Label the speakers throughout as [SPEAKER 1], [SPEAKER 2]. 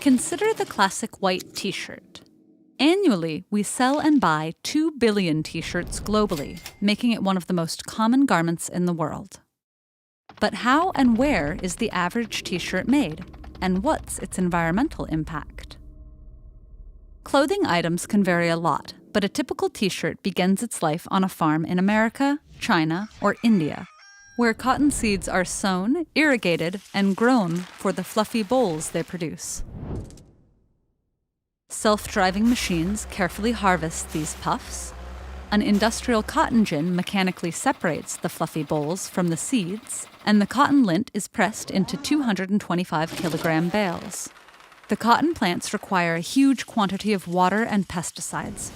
[SPEAKER 1] Consider the classic white t-shirt. Annually, we sell and buy 2 billion t-shirts globally, making it one of the most common garments in the world. But how and where is the average t-shirt made, and what's its environmental impact? Clothing items can vary a lot, but a typical t-shirt begins its life on a farm in America, China, or India, where cotton seeds are sown, irrigated, and grown for the fluffy bolls they produce. Self-driving machines carefully harvest these puffs. An industrial cotton gin mechanically separates the fluffy bolls from the seeds, and the cotton lint is pressed into 225-kilogram bales. The cotton plants require a huge quantity of water and pesticides.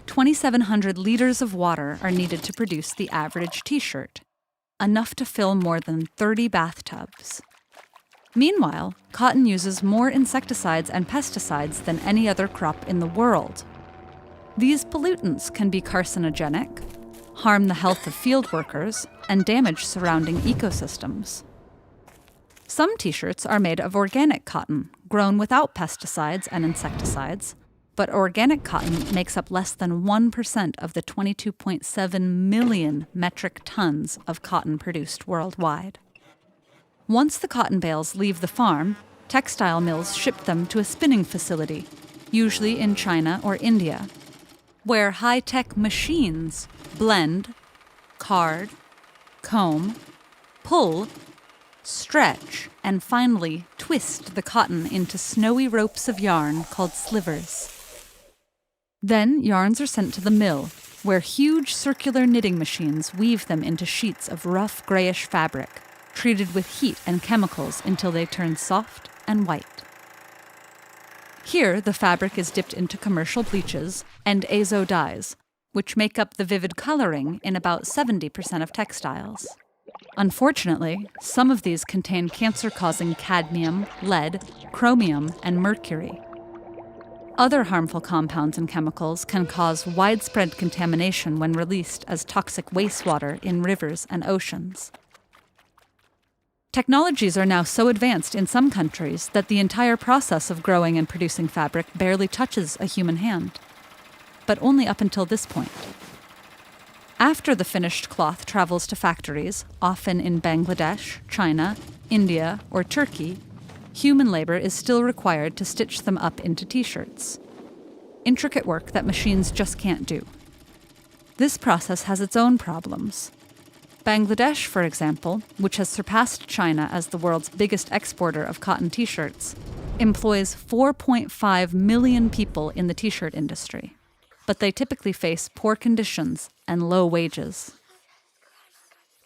[SPEAKER 1] 2,700 liters of water are needed to produce the average t-shirt, enough to fill more than 30 bathtubs. Meanwhile, cotton uses more insecticides and pesticides than any other crop in the world. These pollutants can be carcinogenic, harm the health of field workers, and damage surrounding ecosystems. Some t-shirts are made of organic cotton, grown without pesticides and insecticides, but organic cotton makes up less than 1% of the 22.7 million metric tons of cotton produced worldwide. Once the cotton bales leave the farm, textile mills ship them to a spinning facility, usually in China or India, where high-tech machines blend, card, comb, pull, stretch, and finally twist the cotton into snowy ropes of yarn called slivers. Then yarns are sent to the mill, where huge circular knitting machines weave them into sheets of rough grayish fabric, treated with heat and chemicals until they turn soft and white. Here, the fabric is dipped into commercial bleaches and azo dyes, which make up the vivid coloring in about 70% of textiles. Unfortunately, some of these contain cancer-causing cadmium, lead, chromium, and mercury. Other harmful compounds and chemicals can cause widespread contamination when released as toxic wastewater in rivers and oceans. Technologies are now so advanced in some countries that the entire process of growing and producing fabric barely touches a human hand, but only up until this point. After the finished cloth travels to factories, often in Bangladesh, China, India, or Turkey, human labor is still required to stitch them up into t-shirts. Intricate work that machines just can't do. This process has its own problems. Bangladesh, for example, which has surpassed China as the world's biggest exporter of cotton t-shirts, employs 4.5 million people in the t-shirt industry, but they typically face poor conditions and low wages.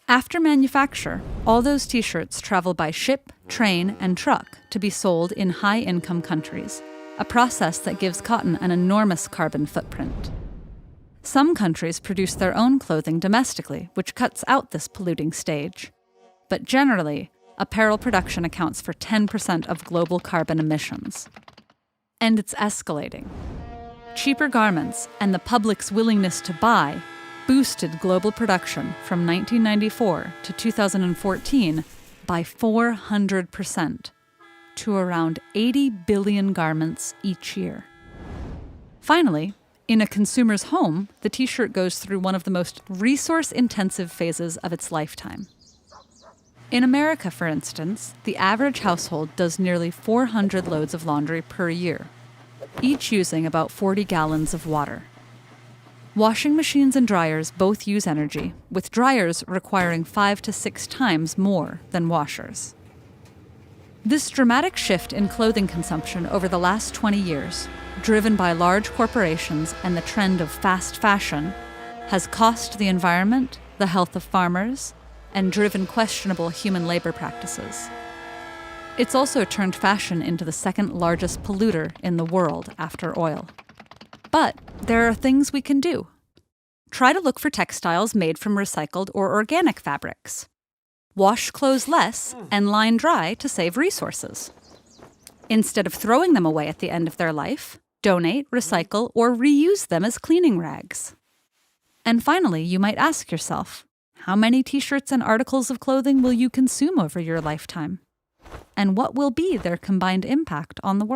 [SPEAKER 1] After manufacture, all those t-shirts travel by ship, train, and truck to be sold in high-income countries, a process that gives cotton an enormous carbon footprint. Some countries produce their own clothing domestically, which cuts out this polluting stage. But generally, apparel production accounts for 10% of global carbon emissions. And it's escalating. Cheaper garments and the public's willingness to buy boosted global production from 1994 to 2014 by 400% to around 80 billion garments each year. Finally, in a consumer's home, the t-shirt goes through one of the most resource-intensive phases of its lifetime. In America, for instance, the average household does nearly 400 loads of laundry per year, each using about 40 gallons of water. Washing machines and dryers both use energy, with dryers requiring 5 to 6 times more than washers. This dramatic shift in clothing consumption over the last 20 years, driven by large corporations and the trend of fast fashion, has cost the environment, the health of farmers, and driven questionable human labor practices. It's also turned fashion into the second largest polluter in the world after oil. But there are things we can do. Try to look for textiles made from recycled or organic fabrics. Wash clothes less and line dry to save resources. Instead of throwing them away at the end of their life, donate, recycle, or reuse them as cleaning rags. And finally, you might ask yourself, how many t-shirts and articles of clothing will you consume over your lifetime? And what will be their combined impact on the world?